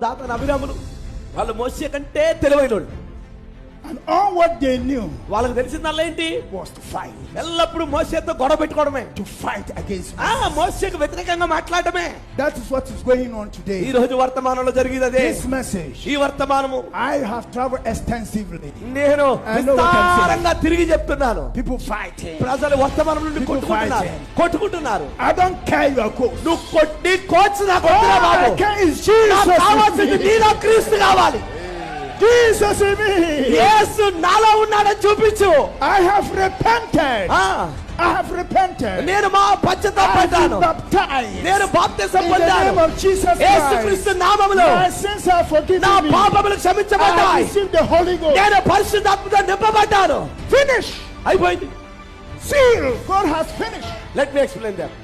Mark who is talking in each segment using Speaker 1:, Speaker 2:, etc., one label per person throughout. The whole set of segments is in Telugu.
Speaker 1: దాతను అభిరాములు వాళ్ళు మోసే కంటే తెలివైనోళ్ళు.
Speaker 2: And all what they knew
Speaker 1: వాళ్ళకి తెలిసిందల్లా ఏంటి?
Speaker 2: was to fight.
Speaker 1: ఎల్లప్పుడు మోసేతో గొడవ పెట్టుకోవడమే,
Speaker 2: To fight against me.
Speaker 1: మోసేకు వ్యతిరేకంగా మాట్లాడమే.
Speaker 2: That is what is going on
Speaker 1: ఈ
Speaker 2: today.
Speaker 1: రోజు వర్తమానంలో జరిగేది అదే.
Speaker 2: This message,
Speaker 1: ఈ వర్తమానము
Speaker 2: I have traveled extensively.
Speaker 1: నేను
Speaker 2: I know what I'm saying.
Speaker 1: విస్తారంగా తిరిగి చెప్తున్నాను.
Speaker 2: People fighting.
Speaker 1: ప్రజలు వర్తమానం నుండి
Speaker 2: People
Speaker 1: కొట్టుకుంటున్నారు.
Speaker 2: I don't care your coach.
Speaker 1: నువ్వు కొట్టి కోచ్ నాకు
Speaker 2: All
Speaker 1: వద్దురా
Speaker 2: I
Speaker 1: Babu.
Speaker 2: care is Jesus.
Speaker 1: నాకు కావాల్సింది
Speaker 2: in me.
Speaker 1: నీలో క్రీస్తు కావాలి.
Speaker 2: Jesus in me.
Speaker 1: యేసు నాలో ఉన్నాడని చూపించు.
Speaker 2: I have repented.
Speaker 1: ఆ,
Speaker 2: I have repented.
Speaker 1: నేను మా
Speaker 2: I have
Speaker 1: పశ్చాత్తాపడ్డాను.
Speaker 2: been baptized.
Speaker 1: నేను బాప్తిసం
Speaker 2: In the
Speaker 1: పొందాను.
Speaker 2: name of Jesus
Speaker 1: Yesu
Speaker 2: Christ.
Speaker 1: క్రీస్తు నామములో
Speaker 2: My sins are forgiven
Speaker 1: నా
Speaker 2: me.
Speaker 1: పాపములు
Speaker 2: I have
Speaker 1: క్షమించబడ్డాయి.
Speaker 2: received the Holy Ghost.
Speaker 1: నేను పరిశుద్ధాత్మతో నింపబడ్డాను.
Speaker 2: Finish.
Speaker 1: అయిపోయింది.
Speaker 2: Seal. God has finished.
Speaker 1: Let me explain that.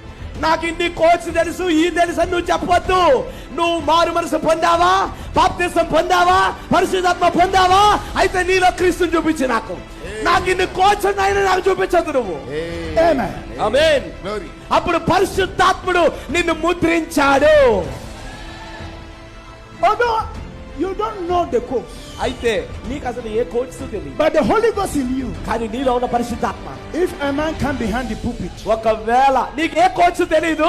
Speaker 1: నాకు ఇన్ని కోచ్ తెలుసు, ఈ తెలుసు అని నువ్వు చెప్పొద్దు. నువ్వు మారు మనసు పొందావా, బాప్తిసం పొందావా, పరిశుద్ధాత్మ పొందావా, అయితే నీలో క్రీస్తుని చూపించి నాకు. నాకు ఇన్ని కోచ్ ఉన్నాయని నాకు చూపించద్దు నువ్వు.
Speaker 2: Amen.
Speaker 1: ఆమేన్. అప్పుడు పరిశుద్ధాత్ముడు నిన్ను ముద్రించాడు.
Speaker 2: Although you don't know the course,
Speaker 1: అయితే నీకు అసలు ఏ కోచ్ తెలియదు,
Speaker 2: but the Holy Ghost in you.
Speaker 1: కానీ నీలో ఉన్న పరిశుద్ధాత్మ.
Speaker 2: If a man come behind the pulpit,
Speaker 1: ఒకవేళ నీకు ఏ కోచ్ తెలీదు,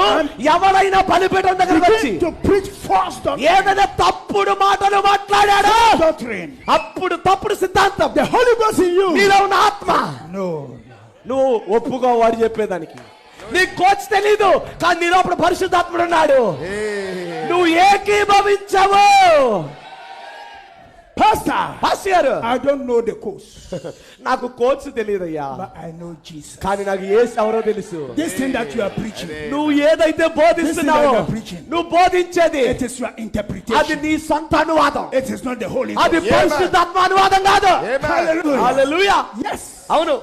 Speaker 1: ఎవరైనా బలిపీఠం దగ్గరకు వచ్చి
Speaker 2: begin to preach false doctrine,
Speaker 1: ఏదైనా తప్పుడు మాటలు మాట్లాడాడు,
Speaker 2: doctrine,
Speaker 1: అప్పుడు తప్పుడు సిద్ధాంతం.
Speaker 2: the Holy Ghost in you.
Speaker 1: నీలో ఉన్న ఆత్మ
Speaker 2: No.
Speaker 1: నువ్వు ఒప్పుకో వాడు చెప్పేదానికి. నీ కోచ్ తెలీదు, కానీ నీలో అప్పుడు పరిశుద్ధాత్ముడు ఉన్నాడు. నువ్వు ఏకీభవించవు.
Speaker 2: Pastor, I don't know the course,
Speaker 1: నాకు coach తెలియదయ్యా,
Speaker 2: but I know Jesus.
Speaker 1: కానీ నాకు యేసు ఎవరో తెలుసు.
Speaker 2: This thing that you are preaching,
Speaker 1: నువ్వు ఏదైతే బోధిస్తున్నావో,
Speaker 2: This thing that you are preaching,
Speaker 1: నువ్వు బోధించేది
Speaker 2: it is your
Speaker 1: అది
Speaker 2: interpretation.
Speaker 1: నీ సొంత అనువాదం.
Speaker 2: It is not the Holy
Speaker 1: అది
Speaker 2: Ghost.
Speaker 1: పరిశుద్ధాత్మ అనువాదం కాదు.
Speaker 2: Hallelujah.
Speaker 1: హల్లెలూయా.
Speaker 2: Yes.
Speaker 1: అవును.